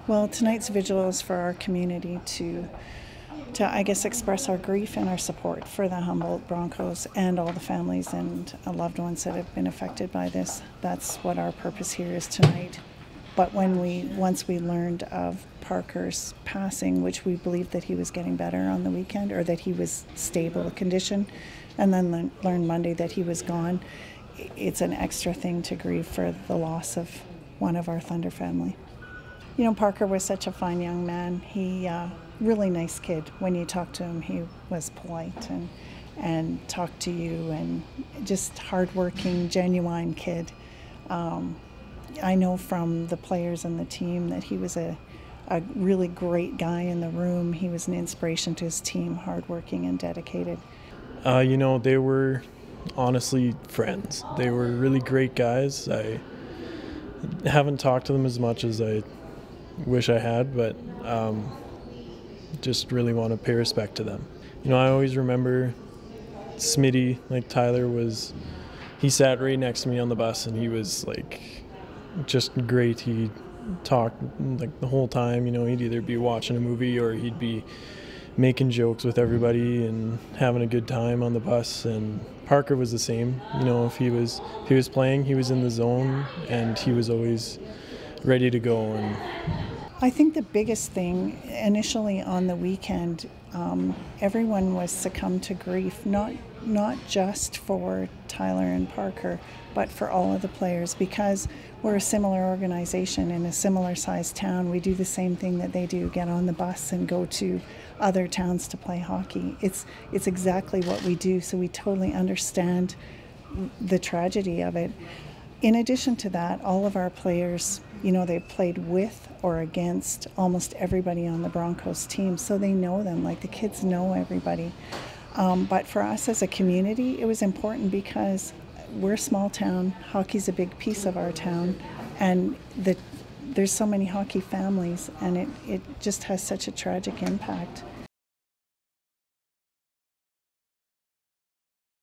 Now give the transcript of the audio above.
Well, tonight's vigil is for our community to I guess, express our grief and our support for the Humboldt Broncos and all the families and loved ones that have been affected by this. That's what our purpose here is tonight. But once we learned of Parker's passing, which we believed that he was getting better on the weekend, or that he was stable condition, and then learned Monday that he was gone, it's an extra thing to grieve for the loss of one of our Thunder family. You know, Parker was such a fine young man. He really nice kid. When you talk to him, he was polite and talked to you, and just hardworking, genuine kid. I know from the players and the team that he was a really great guy in the room. He was an inspiration to his team, hardworking and dedicated. They were honestly friends. They were really great guys. I haven't talked to them as much as I wish I had, but just really want to pay respect to them. I always remember Smitty, like Tyler he sat right next to me on the bus, and he was just great. He talked the whole time. He'd either be watching a movie or he'd be making jokes with everybody and having a good time on the bus. And Parker was the same. If he was playing, he was in the zone, and he was always ready to go. And I think the biggest thing initially on the weekend, everyone was succumbed to grief, not just for Tyler and Parker, but for all of the players, because we're a similar organization in a similar sized town. We do the same thing that they do, get on the bus and go to other towns to play hockey. It's exactly what we do, so we totally understand the tragedy of it. In addition to that, all of our players, they've played with or against almost everybody on the Broncos team, so they know them, the kids know everybody. But for us as a community, it was important because we're a small town, hockey's a big piece of our town, and there's so many hockey families, and it just has such a tragic impact.